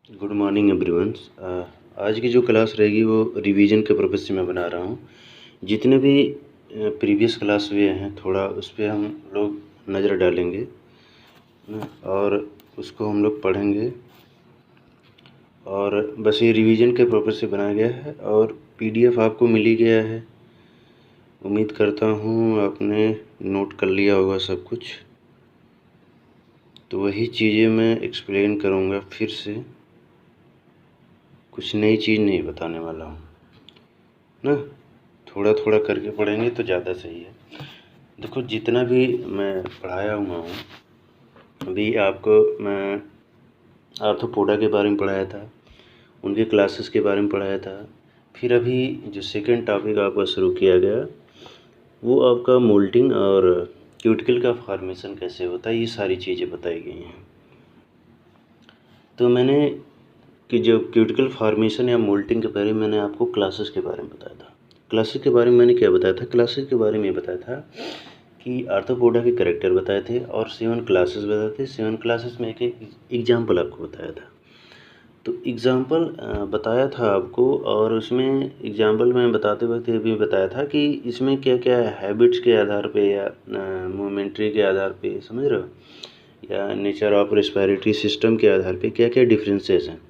Good morning everyone. आज की जो क्लास रहेगी वो रिवीजन के पर्पज़ से मैं बना रहा हूँ। जितने भी प्रीवियस क्लास हुए हैं थोड़ा उस पर हम लोग नज़र डालेंगे ना, और उसको हम लोग पढ़ेंगे। और बस ये रिवीजन के पर्पज़ से बनाया गया है और पीडीएफ आपको मिल ही गया है। उम्मीद करता हूँ आपने नोट कर लिया होगा सब कुछ। तो वही चीज़ें मैं एक्सप्लेन करूँगा फिर से, कुछ नई चीज़ नहीं बताने वाला हूँ ना। थोड़ा थोड़ा करके पढ़ेंगे तो ज़्यादा सही है। देखो, जितना भी मैं पढ़ाया हुआ हूँ, अभी आपको मैं आर्थ्रोपोडा के बारे में पढ़ाया था, उनके क्लासेस के बारे में पढ़ाया था। फिर अभी जो सेकंड टॉपिक आपका शुरू किया गया वो आपका मोल्टिंग और क्यूटिकल का फॉर्मेशन कैसे होता है, ये सारी चीज़ें बताई गई हैं। तो मैंने कि जो क्यूटिकल फॉर्मेशन या मोल्टिंग के बारे में मैंने आपको क्लासेस के बारे में बताया था। क्लासेस के बारे में मैंने क्या बताया था? क्लासेस के बारे में ये बताया था कि आर्थ्रोपोडा के कैरेक्टर बताए थे और 7 क्लासेस बताए थे। 7 क्लासेस में एक एक एग्जाम्पल आपको बताया था। तो एग्ज़ाम्पल बताया था आपको, और उसमें एग्ज़ाम्पल में बताते वक्त ये भी बताया था कि इसमें क्या क्या हैबिट्स के आधार पे या मोमेंट्री के आधार पे, समझ रहे हो, या नेचर ऑफ रेस्पिरेटरी सिस्टम के आधार पे क्या क्या डिफरेंसेस हैं।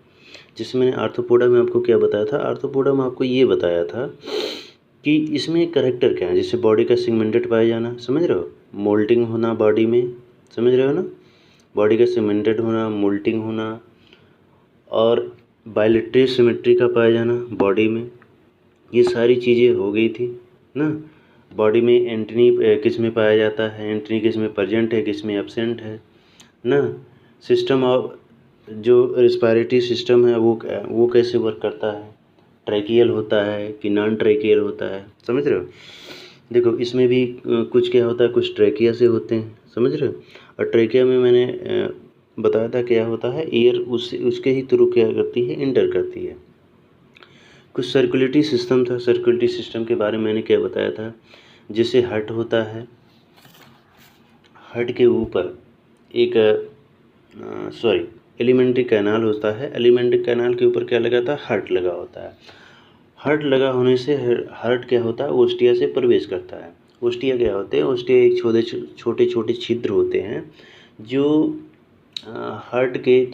जिसमें मैंने आर्थ्रोपोडा में आपको क्या बताया था? आर्थ्रोपोडा में आपको ये बताया था कि इसमें कैरेक्टर क्या है, जैसे बॉडी का सेगमेंटेड पाया जाना, समझ रहे हो, मोल्टिंग होना बॉडी में, समझ रहे हो ना, बॉडी का सेगमेंटेड होना, मोल्टिंग होना, और बायलेटरल सिमेट्री का पाया जाना बॉडी में। ये सारी चीज़ें हो गई थी ना। बॉडी में एंटनी किस में पाया जाता है, एंटनी किस में प्रेजेंट है, किस में एब्सेंट है ना। सिस्टम ऑफ जो रेस्पिरेटरी सिस्टम है वो कैसे वर्क करता है, ट्रैकियल होता है कि नॉन ट्रैकियल होता है, समझ रहे हो। देखो, इसमें भी कुछ क्या होता है, कुछ ट्रैकिया से होते हैं, समझ रहे हो। और ट्रैकिया में मैंने बताया था क्या होता है, एयर उसके ही थ्रू क्या करती है, इंटर करती है। कुछ सर्कुलेटरी सिस्टम था, सर्कुलेटरी सिस्टम के बारे में मैंने क्या बताया था, जैसे हार्ट होता है, हार्ट के ऊपर एक एलिमेंट्री कैनाल होता है, एलिमेंट्री कैनाल के ऊपर क्या लगा था, हार्ट लगा होता है। हार्ट लगा होने से हार्ट क्या होता है, ओस्टिया से प्रवेश करता है। ओस्टिया क्या होते हैं, ओस्टिया एक छोटे छोटे छिद्र होते हैं जो हार्ट के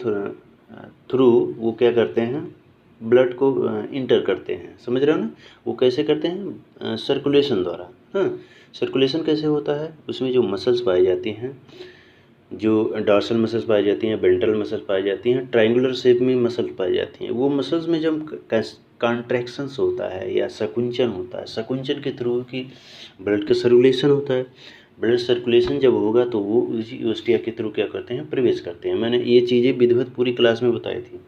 थ्रू वो क्या करते हैं, ब्लड को इंटर करते हैं, समझ रहे हो ना। वो कैसे करते हैं, सर्कुलेशन द्वारा। हाँ, सर्कुलेशन कैसे होता है, उसमें जो मसल्स पाई जाती हैं, जो डॉर्सल मसल्स पाई जाती हैं, वेंट्रल मसल्स पाई जाती हैं, ट्रायंगुलर शेप में मसल्स पाई जाती हैं। वो मसल्स में जब कॉन्ट्रैक्शंस होता है या सकुंचन होता है, सकुंचन के थ्रू की ब्लड का सर्कुलेशन होता है। ब्लड सर्कुलेशन जब होगा तो वो उसी ओस्टिया के थ्रू क्या करते हैं, प्रवेश करते हैं। मैंने ये चीज़ें विधिवत पूरी क्लास में बताई थी।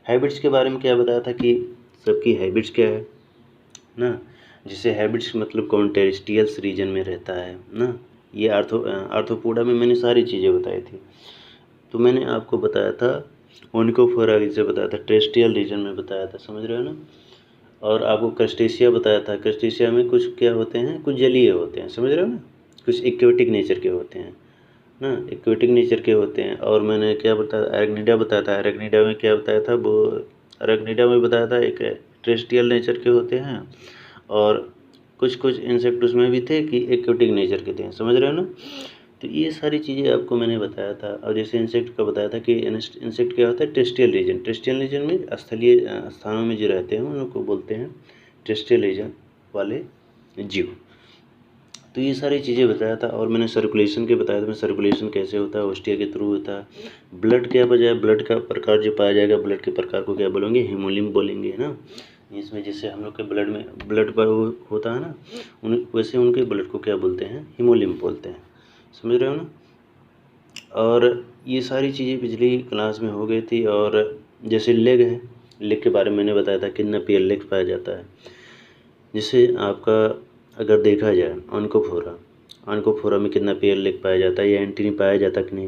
हैबिट्स के बारे में क्या बताया था कि सबकी हैबिट्स क्या है ना, जिसे हैबिट्स मतलब कॉन्टेरिस्टियल्स रीजन में रहता है ना। ये आर्थ्रोपोडा में मैंने सारी चीज़ें बताई थी। तो मैंने आपको बताया था ओनिकोफोरा जिसे बताया था, टेरेस्ट्रियल रीजन में बताया था, समझ रहे हो ना। और आपको क्रस्टेशिया बताया था, क्रस्टेशिया में कुछ क्या होते हैं, कुछ जलीय होते हैं, समझ रहे हो ना, कुछ एक्वेटिक नेचर के होते हैं ना, एक्वेटिक नेचर के होते हैं। और मैंने क्या बताया, एरेक्निडा बताया था, एरेक्निडा में क्या बताया था, वो एरेक्निडा में बताया था एक टेरेस्ट्रियल नेचर के होते हैं, और कुछ कुछ इंसेक्ट उसमें भी थे कि एक्वेटिक नेचर के थे, समझ रहे हो ना। तो ये सारी चीज़ें आपको मैंने बताया था। और जैसे इंसेक्ट का बताया था कि इंसेक्ट क्या होता है, टेरेस्ट्रियल रीजन, टेरेस्ट्रियल रीजन में स्थलीय स्थानों में जो रहते हैं उनको बोलते हैं टेरेस्ट्रियल रीजन वाले जीव। तो ये सारी चीज़ें बताया था। और मैंने सर्कुलेशन के बताया था, मैं सर्कुलेशन कैसे होता है, ओस्टिया के थ्रू होता है। ब्लड क्या बजाय, ब्लड का प्रकार जो पाया जाएगा, ब्लड के प्रकार को क्या बोलेंगे, हीमोलिम्फ बोलेंगे ना। इसमें जैसे हम लोग के ब्लड में ब्लड पर वो होता है ना, वैसे उनके ब्लड को क्या बोलते हैं, हीमोलिम्फ बोलते हैं, समझ रहे हो ना। और ये सारी चीज़ें पिछली क्लास में हो गई थी। और जैसे लेग है, लेग के बारे में मैंने बताया था कितना पेयर लेग पाया जाता है। जैसे आपका अगर देखा जाए ऑनकोफोरा में कितना पेयर लेग पाया जाता है, या एंटीनी पाया जाता है कि नहीं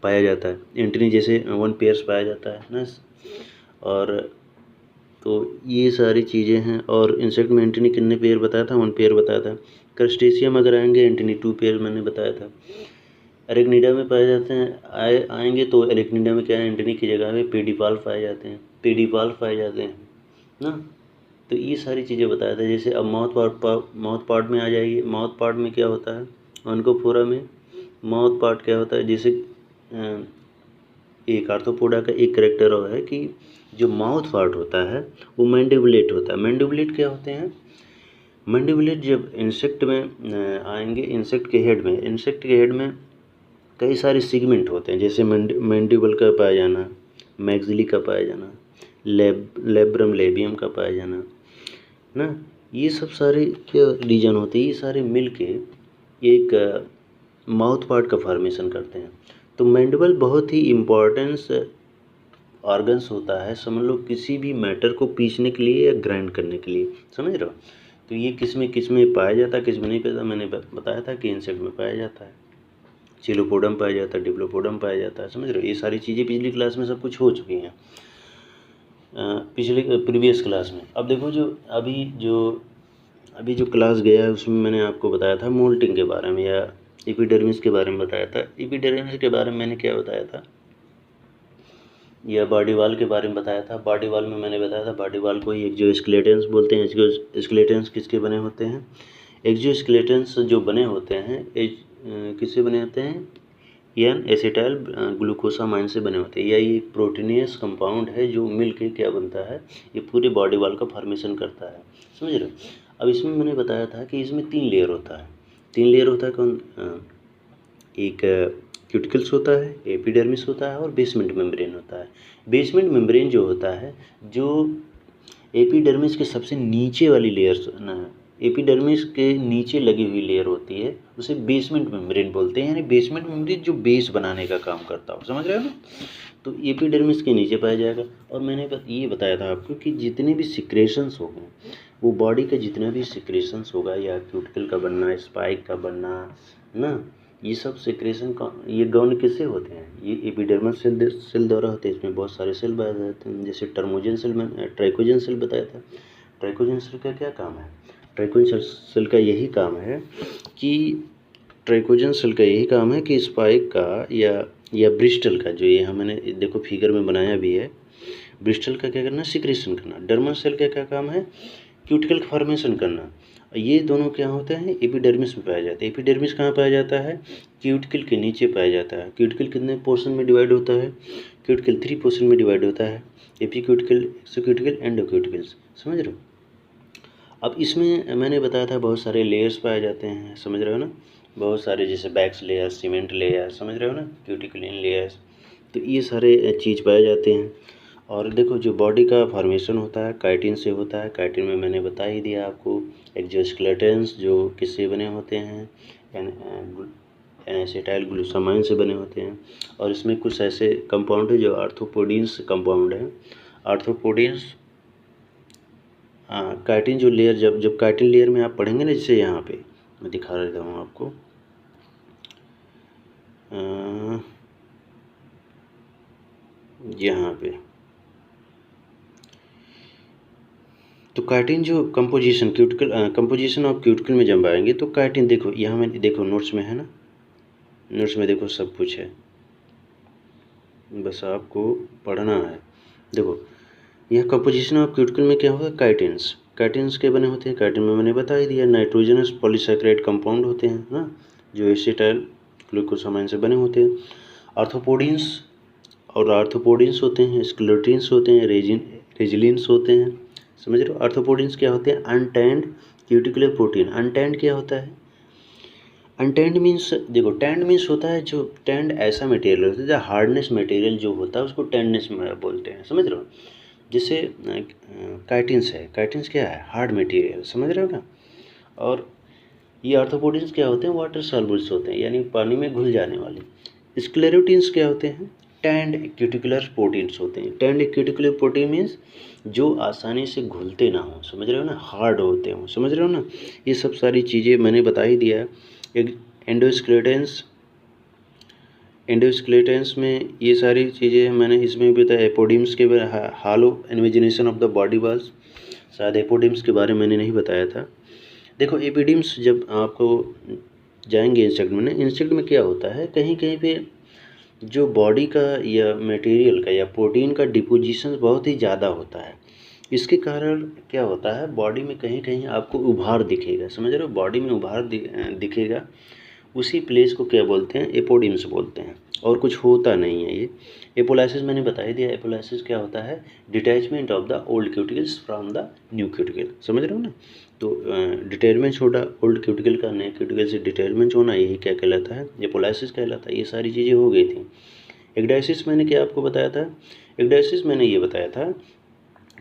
पाया जाता है। एंटीनी जैसे 1 पेयर्स पाया जाता है ना। और तो ये सारी चीज़ें हैं। और इंसेक्ट में एंटीनी कितने पेयर बताया था, 1 पेयर बताया था। क्रस्टेशियम अगर आएंगे, एंटीनी 2 पेयर मैंने बताया था। एरेक्निडा में पाए जाते हैं आएंगे तो एरेक्निडा में क्या है, एंटनी की जगह में पेडिपाल पाए जाते हैं, पेडिपाल पाए जाते हैं ना। तो ये सारी चीज़ें बताया था। जैसे अब माउथ पार्ट में आ जाएगी। माउथ पार्ट में क्या होता है, ऑन्कोफोरा में माउथ पार्ट क्या होता है, जैसे एक आर्थ्रोपोडा का एक करेक्टर और है कि जो माउथ पार्ट होता है वो मैंडिबुलेट होता है। मैंडिबुलेट क्या होते हैं, मैंडिबुलेट जब इंसेक्ट में आएंगे, इंसेक्ट के हेड में कई सारे सेगमेंट होते हैं, जैसे मैंडिबल का पाया जाना, मैक्सिली का पाया जाना, लेब्रम लेबियम का पाया जाना ना। ये सब सारे क्या रीजन होते हैं, ये सारे मिल के एक माउथ पार्ट का फॉर्मेशन करते हैं। तो मैंडिबल बहुत ही इम्पोर्टेंस ऑर्गन्स होता है, समझ लो, किसी भी मैटर को पीसने के लिए या ग्राइंड करने के लिए, समझ रहे हो। तो ये किस में पाया जाता है, किस में नहीं पाया, मैंने बताया था कि इंसेक्ट में पाया जाता है, चिलोपोडम पाया जाता है, डिप्लोपोडम पाया जाता है, समझ रहे हो। ये सारी चीज़ें पिछली क्लास में सब कुछ हो चुकी हैं, प्रीवियस क्लास में। अब देखो जो अभी जो क्लास गया है उसमें मैंने आपको बताया था मोल्टिंग के बारे में या एपिडर्मिस के बारे में बताया था। एपिडर्मिस के बारे में मैंने क्या बताया था, या बॉडी वॉल के बारे में बताया था। बॉडी वॉल में मैंने बताया था बॉडी वॉल को ही एक्सोस्केलेटन्स बोलते हैं। एक्सोस्केलेटन्स किसके बने होते हैं, एक्सोस्केलेटन्स जो बने होते हैं किससे बने होते हैं, एन एसिटाइल ग्लूकोसामाइन से बने होते हैं। या ये प्रोटीनियस कंपाउंड है जो मिल के क्या बनता है, ये पूरे बॉडी वॉल का फॉर्मेशन करता है, समझ रहे हो। अब इसमें मैंने बताया था कि इसमें 3 लेयर होता है। 3 लेयर होता है कौन, एक क्यूटिकल्स होता है, एपिडर्मिस होता है और बेसमेंट मेम्ब्रेन होता है। बेसमेंट मेम्ब्रेन जो होता है, जो एपिडर्मिस के सबसे नीचे वाली लेयर ना, एपिडर्मिस के नीचे लगी हुई लेयर होती है, उसे बेसमेंट मेम्ब्रेन बोलते हैं। यानी बेसमेंट मेम्ब्रेन जो बेस बनाने का काम करता हो, समझ रहे हो ना। तो एपिडर्मिस के नीचे पाया जाएगा। और मैंने ये बताया था आपको कि जितने भी सिक्रेशंस होंगे, वो बॉडी का जितना भी सिक्रेशंस होगा, या क्यूटिकल का बनना, स्पाइक का बनना ना, ये सब सिक्रेशन का ये गौन किससे होते हैं, ये एपिडर्मल सेल द्वारा होते हैं। इसमें बहुत सारे सेल पाए जाते हैं, जैसे ट्राइकोजन सेल बताया था। ट्राइकोजन सेल का क्या काम है, ट्राइकोजन सेल का यही काम है कि स्पाइक का या ब्रिस्टल का, जो ये मैंने देखो फिगर में बनाया भी है, ब्रिस्टल का क्या करना, सिक्रेशन करना। डर्मल सेल का क्या काम है, क्यूटिकल का फॉर्मेशन करना। ये दोनों क्या होते हैं, एपिडर्मिस में पाया जाता है। एपिडर्मिस कहाँ पाया जाता है, क्यूटिकल के नीचे पाया जाता है। क्यूटिकल कितने पोर्शन में डिवाइड होता है, क्यूटिकल 3 पोर्शन में डिवाइड होता है, एपीक्यूटिकल, एक्सोक्यूटिकल, एंडोक्यूटिकल्स, समझ रहे हो। अब इसमें मैंने बताया था बहुत सारे लेयर्स पाए जाते हैं, समझ रहे हो ना, बहुत सारे, जैसे बैक्स लेयर, सीमेंट लेयर, समझ रहे हो ना, क्यूटिकलिन लेयर्स। तो ये सारे चीज़ पाए जाते हैं। और देखो जो बॉडी का फॉर्मेशन होता है काइटिन से होता है। काइटिन में मैंने बता ही दिया आपको। एक्सोस्केलेटन्स जो किससे बने होते हैं, एसिटाइल ग्लूकोसामाइन से बने होते हैं। और इसमें कुछ ऐसे कंपाउंड है जो आर्थ्रोपोडीन्स कंपाउंड है। आर्थ्रोपोडीन्स काइटिन जो लेयर, जब काइटिन लेयर में आप पढ़ेंगे ना, जैसे यहाँ पे मैं दिखा देता हूँ आपको, यहाँ पे तो काइटिन जो कंपोजिशन कंपोजिशन ऑफ क्यूटिकल में जब आएंगे तो काइटिन, देखो यहाँ में, देखो नोट्स में है ना, नोट्स में देखो सब कुछ है, बस आपको पढ़ना है। देखो यह कंपोजिशन ऑफ क्यूटिकल में क्या होगा, काइटिन्स के बने होते हैं। काइटिन में मैंने बता ही दिया, नाइट्रोजनस पॉलीसैकेराइड कंपाउंड होते हैं ना, जो एसिटाइल ग्लूकोसामाइन से बने होते हैं। आर्थ्रोपोडीन्स होते हैं, स्क्लेरोटिन्स होते हैं, रेजिलिन्स होते हैं, समझ रहे हो। आर्थ्रोपोडीन्स क्या होते हैं, अनटैंड क्यूटिकुलर प्रोटीन। अनटैंड क्या होता है, अनटैंड मीन्स, देखो टैंड मीन्स होता है, जो टैंड ऐसा मटेरियल होता है, जो हार्डनेस मटेरियल जो होता है उसको टैंडनेस में बोलते हैं, समझ रहे हो। जैसे काइटिन्स है, काइटिन्स क्या है, हार्ड मटेरियल, समझ रहे हो ना। और ये आर्थ्रोपोडीन्स क्या होते हैं, वाटर सॉल्युबल्स होते हैं, यानी पानी में घुल जाने वाले। स्क्लेरोटिन्स क्या होते हैं, टैंड क्यूटिकुलर प्रोटीन्स होते हैं। टैंड क्यूटिकुलर प्रोटीन मीन्स जो आसानी से घुलते ना हो, समझ रहे हो ना, हार्ड होते हो, समझ रहे हो ना। ये सब सारी चीज़ें मैंने बता ही दिया है। एक एंडोस्केलेटन्स में ये सारी चीज़ें मैंने इसमें भी बताया। एपोडिम्स के बारे, हालो इन्विजिनेशन ऑफ द बॉडी वॉल्स, शायद एपोडिम्स के बारे में मैंने नहीं बताया था। देखो एपिडिम्स जब आपको जाएंगे इंसेक्ट में। इंसेक्ट में क्या होता है, कहीं कहीं पे जो बॉडी का या मटेरियल का या प्रोटीन का डिपोजिशन बहुत ही ज़्यादा होता है। इसके कारण क्या होता है, बॉडी में कहीं कहीं आपको उभार दिखेगा, समझ रहे हो, बॉडी में उभार दिखेगा। उसी प्लेस को क्या बोलते हैं, एपोडिम्स बोलते हैं, और कुछ होता नहीं है ये। एपोलाइसिस मैंने बता ही दिया, एपोलाइसिस क्या होता है, detachment of the old cuticles from the new cuticle, समझ रहे हो ना। तो डिटैचमेंट होता ओल्ड क्यूटिकल का नए क्यूटिकल से डिटैचमेंट होना, यही क्या कहलाता है, एपोलाइसिस कहलाता है। ये सारी चीज़ें हो गई थी। एग्डाइसिस मैंने क्या आपको बताया था, एग्डाइसिस मैंने ये बताया था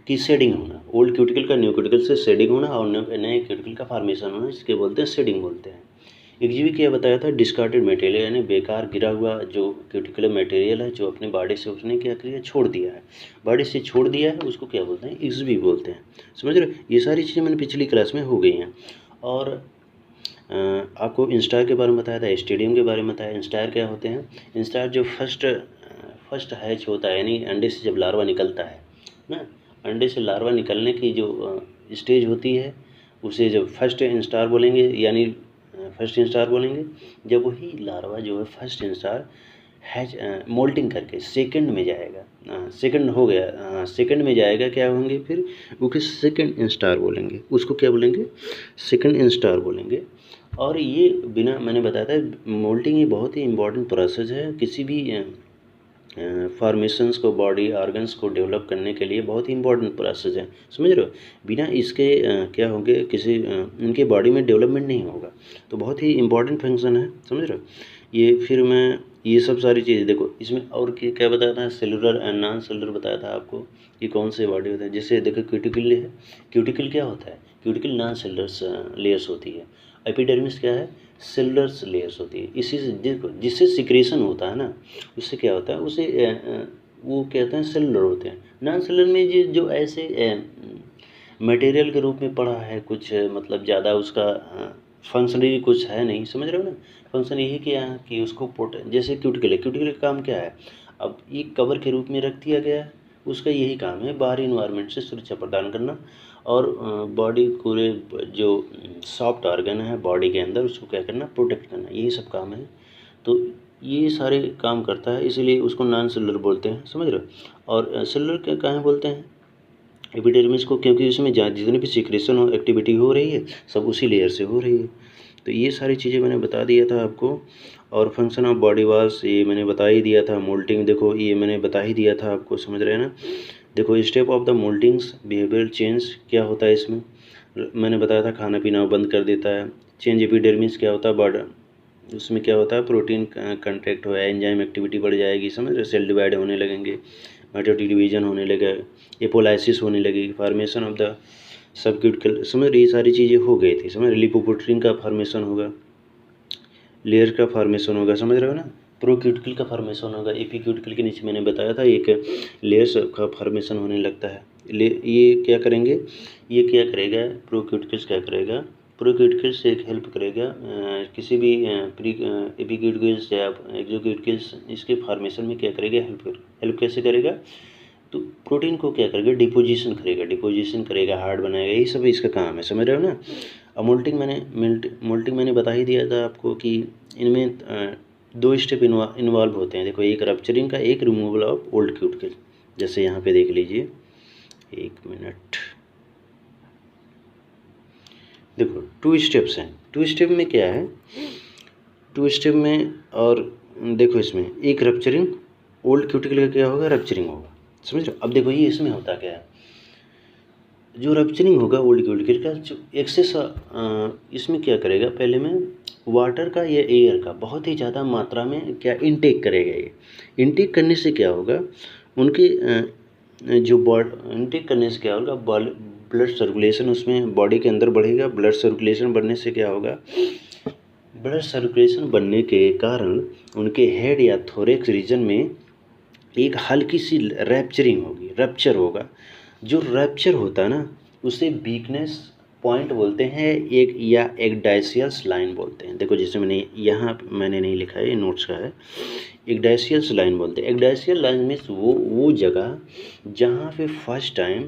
कि शेडिंग होना, ओल्ड क्यूटिकल का न्यू क्यूटिकल से शेडिंग होना और नए क्यूटिकल का फॉर्मेशन होना, जिसके बोलते हैं शेडिंग बोलते हैं। एक्जीवी क्या बताया था, डिस्कार्डेड मटेरियल, यानी बेकार गिरा हुआ जो क्यूटिकुलर मटेरियल है, जो अपने बॉडी से उसने क्या किया, छोड़ दिया है, बॉडी से छोड़ दिया है, उसको क्या बोलते हैं, एक्जीवी बोलते हैं, समझ रहे हो। ये सारी चीज़ें मैंने पिछली क्लास में हो गई हैं। और आपको इंस्टार के बारे में बताया था, स्टेडियम के बारे में बताया। इंस्टार क्या होते हैं, इंस्टार जो फर्स्ट हैच होता है, यानी अंडे से जब लार्वा निकलता है ना, अंडे से लार्वा निकलने की जो स्टेज होती है, उसे जब फर्स्ट इंस्टार बोलेंगे, यानी फर्स्ट इंस्टार बोलेंगे। जब वही लार्वा जो है फर्स्ट इंस्टार हैच मोल्टिंग करके सेकंड में जाएगा, सेकंड हो गया, सेकंड में जाएगा, क्या होंगे फिर, उसके सेकंड इंस्टार बोलेंगे, उसको क्या बोलेंगे, सेकंड इंस्टार बोलेंगे। और ये बिना, मैंने बताया था, मोल्टिंग ये बहुत ही इम्पॉर्टेंट प्रोसेस है, किसी भी फॉर्मेशंस को, बॉडी ऑर्गन्स को डेवलप करने के लिए बहुत ही इंपॉर्टेंट प्रोसेस है, समझ रहे हो। बिना इसके क्या होंगे, किसी उनके बॉडी में डेवलपमेंट नहीं होगा। तो बहुत ही इंपॉर्टेंट फंक्शन है, समझ रहे हो। ये फिर मैं ये सब सारी चीज़ें देखो इसमें, और क्या बताया था, सेलुलर एंड नॉन सेलुलर बताया था आपको कि कौन से बॉडी होते हैं। जैसे देखो क्यूटिकल है, क्यूटिकल क्या होता है, क्यूटिकल नॉन सेलुलर लेयर्स होती है। एपिडर्मिस क्या है, सेलुलर लेयर्स होती है। इसी से देखो जिससे सिक्रेशन होता है ना, उससे क्या होता है, उसे वो कहते हैं सेलुलर होते हैं। नॉन सेलुलर में जो ऐसे मटेरियल के रूप में पड़ा है कुछ, मतलब ज़्यादा उसका फंक्शनली कुछ है नहीं, समझ रहे हो ना। फंक्शन यही किया है कि उसको जैसे क्यूटिकल है, क्यूटिकल का काम क्या है, अब ये कवर के रूप में रख दिया गया है, उसका यही काम है बाहरी इन्वायरमेंट से सुरक्षा प्रदान करना, और बॉडी पूरे जो सॉफ्ट ऑर्गन है बॉडी के अंदर, उसको क्या करना, प्रोटेक्ट करना, यही सब काम है। तो ये सारे काम करता है, इसीलिए उसको नॉन सेलुलर बोलते हैं, समझ रहे हो। और सेलुलर क्या कहाँ बोलते हैं, एपिडर्मिस को, क्योंकि उसमें जितनी भी सिक्रेशन हो एक्टिविटी हो रही है, सब उसी लेयर से हो रही है। तो ये सारी चीज़ें मैंने बता दिया था आपको। और फंक्शन ऑफ बॉडी वाश ये मैंने बता ही दिया था। मोल्टिंग देखो ये मैंने बता ही दिया था आपको, समझ रहे हैं ना। देखो step of the moultings, behaviour change क्या होता है इसमें, मैंने बताया था, खाना पीना बंद कर देता है। चेंज एपिडर्मिस क्या होता है, बॉडी उसमें क्या होता है, प्रोटीन कंट्रैक्ट हो, एंजाइम एक्टिविटी बढ़ जाएगी, समझ रहे, सेल डिवाइड होने लगेंगे, माइटोटिक डिवीजन होने लगेगा, एपोलाइसिस होने लगेगी, फॉर्मेशन ऑफ द सबक्यूटिकल, समझ रहे, ये सारी चीज़ें हो गई थी, समझ रहे। लिपोप्रोटीन का फॉर्मेशन होगा, लेयर का फॉर्मेशन होगा, समझ रहे हो ना। प्रोक्यूटिकल का फॉर्मेशन होगा, एपीक्यूटिकल के नीचे मैंने बताया था एक लेयर्स का फॉर्मेशन होने लगता है। ये क्या करेंगे, ये क्या करेगा, प्रोक्यूटिकल्स क्या करेगा, प्रोक्यूटिकल्स एक हेल्प करेगा किसी भी एपीक्यूटिकल्स या एक्सोक्यूटिकल्स, इसके फॉर्मेशन में क्या करेगा, हेल्प कैसे करेगा, तो प्रोटीन को क्या करेगा, डिपोजिशन करेगा, हार्ड बनाएगा, यही सब इसका काम है, समझ रहे हो ना। अब मोल्टिंग मैंने बता ही दिया था आपको कि इनमें दो स्टेप इन्वॉल्व होते हैं। देखो एक रप्चरिंग का, एक रिमूवल ऑफ ओल्ड क्यूटिकल। जैसे यहाँ पे देख लीजिए, एक मिनट, देखो 2 स्टेप्स हैं। 2 स्टेप में क्या है, 2 स्टेप में, और देखो इसमें एक रप्चरिंग, ओल्ड क्यूटिकल का क्या होगा, रप्चरिंग होगा, समझ रहे हो। अब देखो ये इसमें होता क्या है, जो रप्चरिंग होगा ओल्ड क्यूटिकल का, जो एक्सेस इसमें क्या करेगा, पहले में वाटर का या एयर का बहुत ही ज़्यादा मात्रा में क्या इनटेक करेगा। ये इनटेक करने से क्या होगा, उनके जो इनटेक करने से क्या होगा, ब्लड सर्कुलेशन उसमें बॉडी के अंदर बढ़ेगा। ब्लड सर्कुलेशन बढ़ने से क्या होगा, ब्लड सर्कुलेशन बनने के कारण उनके हेड या थोरेक्स रीजन में एक हल्की सी रैप्चरिंग होगी, रप्चर होगा। जो रैप्चर होता है ना, उसे वीकनेस पॉइंट बोलते हैं, एक या एक्डाइसियस लाइन बोलते हैं। देखो जैसे मैंने नहीं लिखा है, ये नोट्स का है। एक्डाइसियस लाइन बोलते हैं। एक्डाइसियल लाइन मीन्स वो जगह जहाँ पे फर्स्ट टाइम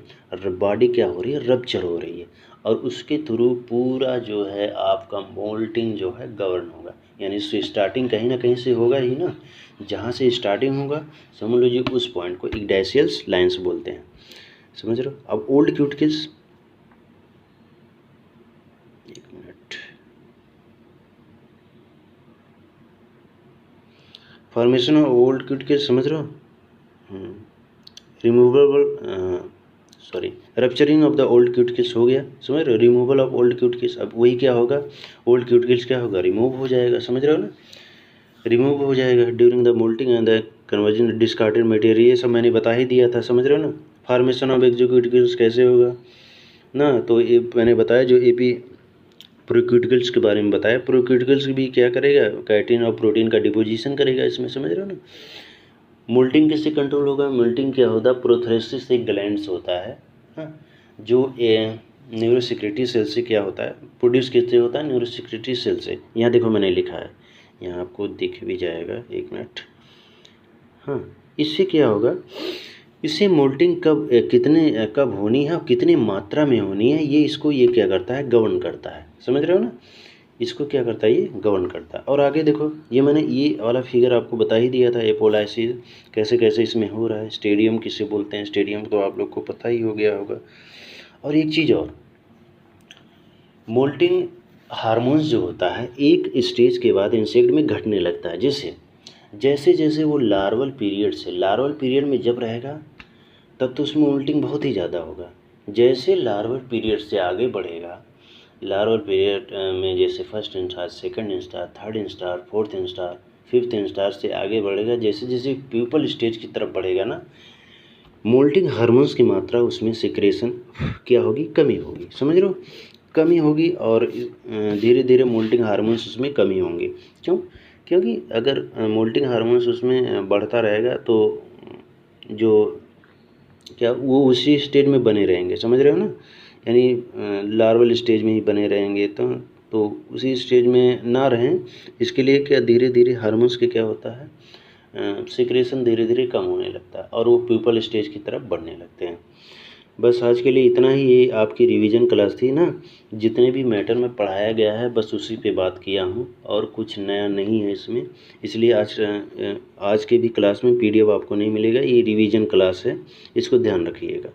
बॉडी क्या हो रही है, रप्चर हो रही है। और उसके थ्रू पूरा जो है आपका मोल्टिंग जो है गवर्न होगा। यानी स्टार्टिंग कहीं ना कहीं से होगा ही ना, जहाँ से स्टार्टिंग होगा समझ लीजिए उस पॉइंट को इग्डाइशियल लाइन्स बोलते हैं। समझ रहे हो। अब ओल्ड क्यूटिकल्स, एक minute, formation of old cuticles समझ रहे हो। Removable sorry rupturing of the old cuticles हो गया, समझ रहे हो। रिमूवल ऑफ ओल्ड क्यूटिकल्स, अब वही क्या होगा, ओल्ड क्यूटिकल्स क्या होगा, रिमूव हो जाएगा। समझ रहे हो ना, रिमूव हो जाएगा during the molting and the conversion discarded material. ये सब मैंने बता ही दिया था। समझ रहे हो ना। फॉर्मेशन ऑफ एक्सोक्यूटिकल्स कैसे होगा ना, तो ये मैंने बताया जो एपी प्रोक्यूटिकल्स के बारे में बताया। प्रोक्यूटिकल्स भी क्या करेगा, कैटिन और प्रोटीन का डिपोजिशन करेगा इसमें। समझ रहे हो ना। मोल्टिंग किससे कंट्रोल होगा, मोल्टिंग क्या होता है, प्रोथेरेसिस एक ग्लैंड्स होता है हाँ, जो न्यूरोसिक्रेटरी सेल से क्या होता है, प्रोड्यूस किससे होता है, न्यूरोसिक्रेटरी सेल से। यहाँ देखो मैंने लिखा है, यहाँ आपको दिख भी जाएगा, एक मिनट। हाँ, इससे क्या होगा, इससे मोल्टिंग कब होनी है और कितनी मात्रा में होनी है, ये इसको ये क्या करता है, गवर्न करता है। समझ रहे हो ना, इसको क्या करता है, ये गवर्न करता है। और आगे देखो, ये मैंने ये वाला फिगर आपको बता ही दिया था, एपोलाइसिस कैसे कैसे इसमें हो रहा है। स्टेडियम किसे बोलते हैं, स्टेडियम तो आप लोग को पता ही हो गया होगा। और एक चीज़ और, मोल्टिंग हार्मोन्स जो होता है एक स्टेज के बाद इंसेक्ट में घटने लगता है। जैसे जैसे वो लार्वल पीरियड में जब रहेगा तब तो उसमें मोल्टिंग बहुत ही ज़्यादा होगा। जैसे लार्वल पीरियड से आगे बढ़ेगा, लार्वल पीरियड में जैसे first instar, second instar, third instar, fourth instar, fifth instar से आगे बढ़ेगा, जैसे जैसे प्यूपल स्टेज की तरफ बढ़ेगा ना, मोल्टिंग हार्मोन्स की मात्रा उसमें सिक्रेशन क्या होगी, कमी होगी। समझ रहे हो, कमी होगी। और धीरे धीरे मोल्टिंग हार्मोन्स उसमें कमी होंगे। क्यों, क्योंकि अगर मोल्टिंग हार्मोन्स उसमें बढ़ता रहेगा तो जो क्या वो उसी स्टेज में बने रहेंगे। समझ रहे हो ना, यानी लार्वल स्टेज में ही बने रहेंगे तो उसी स्टेज में ना रहें, इसके लिए क्या धीरे धीरे हार्मोन्स के क्या होता है, सिक्रेशन धीरे धीरे कम होने लगता है और वो प्यूपल स्टेज की तरफ बढ़ने लगते हैं। बस आज के लिए इतना ही, ये आपकी रिवीजन क्लास थी ना, जितने भी मैटर में पढ़ाया गया है बस उसी पे बात किया हूँ और कुछ नया नहीं है इसमें। इसलिए आज के भी क्लास में पीडीएफ आपको नहीं मिलेगा, ये रिवीजन क्लास है, इसको ध्यान रखिएगा।